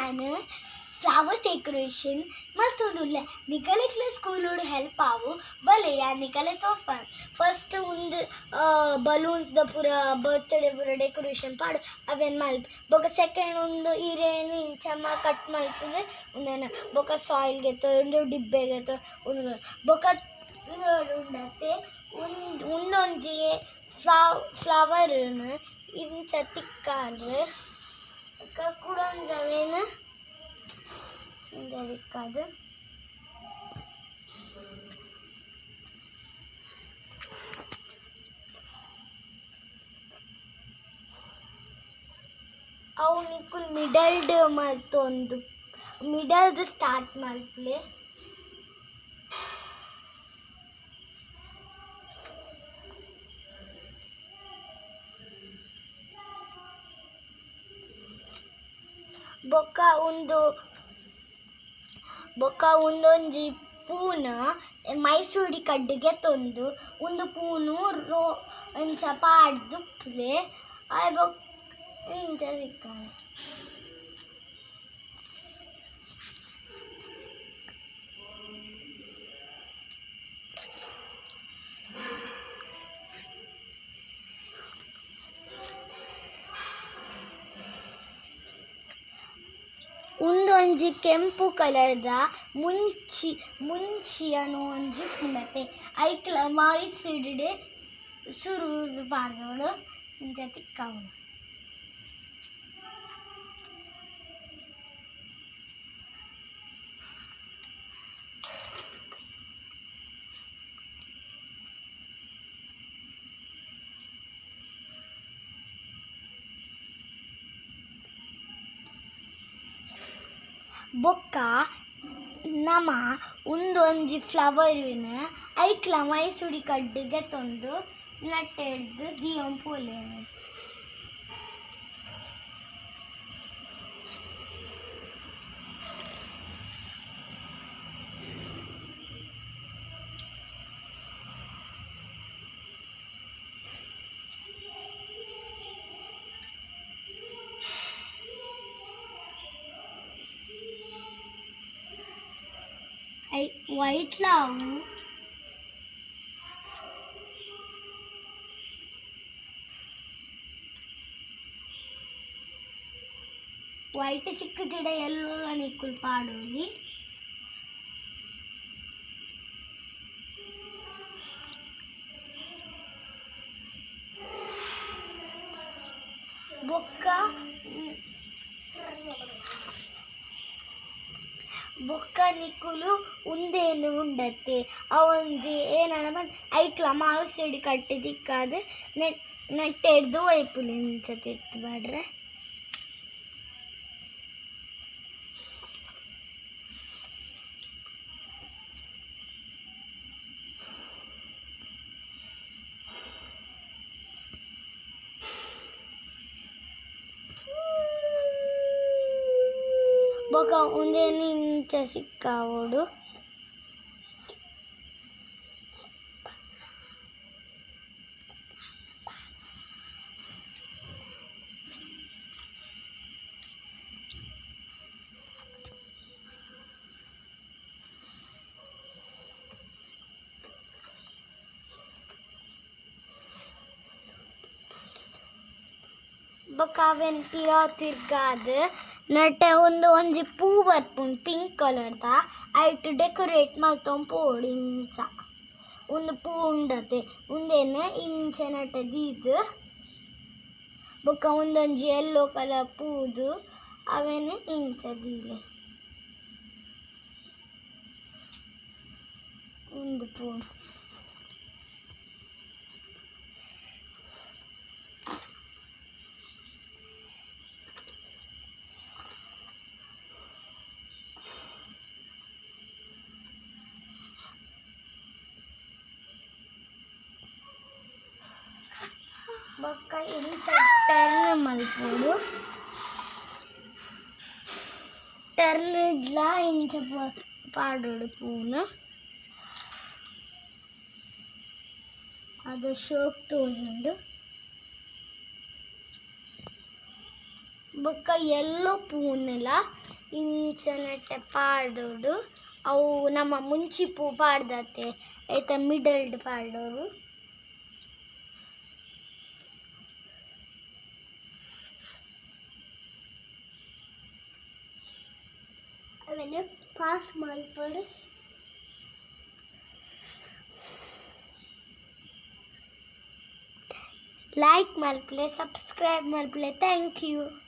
ನಾನು flower decoration ಮತ್ತೊಂದು ನಿಕಲೆಕ್ಲ ಸ್ಕೂಲೋಡು help ಆವು ಬಲೆ ಯಾ ನಿಕಲೆ ತೋರ್ಸ್ಪಾಡು ಫಸ್ಟ್ ಒಂದು ಬಲೂನ್ಸ್ದ ಪೂರ ಬರ್ತ್ಡೇ ಪೂರ ಡೆಕೋರೇಷನ್ ಪಾಡು ಅವೇನು ಮಲ್ಪ ಬೊಕ ಸೆಕೆಂಡ್ ಒಂದು ಈರೇನು ಇಂಚಮ್ಮ ಕಟ್ ಮಾಡ್ತದೆ ಒಂದೇನು ಬೊಕ ಸಾಯಿಲ್ಗೆ ಒಂದು ಡಿಬ್ಬೆಗೆ ಒಂದು ಬೊಕ ಉಂಡತ್ತೆ ಒಂದೊಂಜಿ ಫ್ಲವರ್ನ ಇಂಚ ತಿಕ್ಕಾದ್ರೆ ಕೂಡ ಒಂದವೇನು ಅದಕ್ಕಾದ ಅವು ನಿಕ್ಕುಲ್ ಮಿಡಲ್ಡ್ ಮತ್ತೊಂದು ಮಿಡಲ್ದು ಸ್ಟಾರ್ಟ್ ಮಾಡ್ಲೆ ಬೊಕ್ಕ ಒಂದೊಂಜಿ ಪೂನ ಮೈಸೂಡಿ ಕಡ್ಡಿಗೆ ತೊಂದು ಒಂದು ಪೂನು ಒಂಚ ಪಾಡ್ದು ಪ್ಲೇ ಆಯ್ ಬೊಕ್ಕ ಇಂಚ ಸಿಕ್ಕಾನೆ ಒಂದೊಂಜಿ ಕೆಂಪು ಕಲರ್ದ ಮುಂಚಿ ಅನ್ನೋ ಒಂಜಿ ಪುಂಡತೆ ಐಕ್ಲ ಮೈಸಿಡಿಡೆ ಸುರು ಪಾಡ್ದವಳು ಇಂಚ ತಿಕ್ಕವಳು ಬೊಕ್ಕ ನಮ ಒಂದೊಂಜಿ ಫ್ಲವರಿನ ಐಕ್ಲ ಮೈಸೂಡಿ ಕಡ್ಡಿಗೆ ತೊಂದು ನಟ್ಟೆಡ್ದು ದೀವಂ ಪೋಲೆ ವೈಟ್ ಲಾವು ವೈಟ್ ಸಿಕ್ಕದಿಡ ಎಲ್ಲ ನಿಕ್ಕುಲ್ ಪಾಡೋಲಿ ಬೊಕ್ಕ ನಿಕ್ಕುಲು ಉಂದೇನು ಉಂಡತ್ತೆ ಅವೊಂಜಿ ಏನನ್ನ ಐಕ್ಲ ಮಾಲ್ಸೆಡಿ ಕಟ್ಟಿ ತಿಕ್ಕಾದ ನೆಟ್ಟೆಡ್ದು ವೈಪುಲಿ ಇಂಚ ತಿತ್ತು ಬಾಡ್ರೆ ಬೊಕ ಒಂದೇನು ಇಂಚ ಸಿಕ್ಕಾವೋಡು ಬೊಕ ಅವೆನ್ ತಿರ್ಗಾದ ನಟ್ಟೆ ಒಂಜಿ ಪೂ ಬರ್ಪುಂಡು ಪಿಂಕ್ ಕಲರ್ದ ಐಟ್ ಡೆಕೋರೇಟ್ ಮಲ್ತೊಂದು ಪೋಡು ಇಂಚ ಒಂದು ಪೂ ಉಂಡತೆ ಉಂದೇನು ಇಂಚ ನಟ್ಟೆ ದೀದು ಬೊಕ್ಕ ಒಂದೊಂಜಿ ಯೆಲ್ಲೋ ಕಲರ್ ಪೂದು ಅವೇನು ಇಂಚ ದೀಲೆ ಒಂದು ಪೂ ಬೊಕ್ಕ ಇಂಚ ಟರ್ನ್ ಮಲ್ಪೋಡು ಟರ್ನ್ ಇಡ್ಲ ಇಂಚ ಪಾಡೋಡು ಪೂನ ಅದು ಶೋಕ್ ತೋಜುಂಡು ಬೊಕ್ಕ ಎಲ್ಲೋ ಪೂನೆಲ ಇಂಚನಟ್ಟೆ ಪಾಡೋಡು ಅವು ನಮ್ಮ ಮುಂಚಿಪು ಪಾಡ್ದತ್ತೆ ಐತ ಮಿಡಲ್ಡ್ ಪಾಡೋರು ಅವನ್ನ ಪಾಸ್ ಮಾಡ್ಬೋದು. ಲೈಕ್ ಮಲ್ಪ್ಲೆ, ಸಬ್ಸ್ಕ್ರೈಬ್ ಮಲ್ಪ್ಲೆ. Thank you.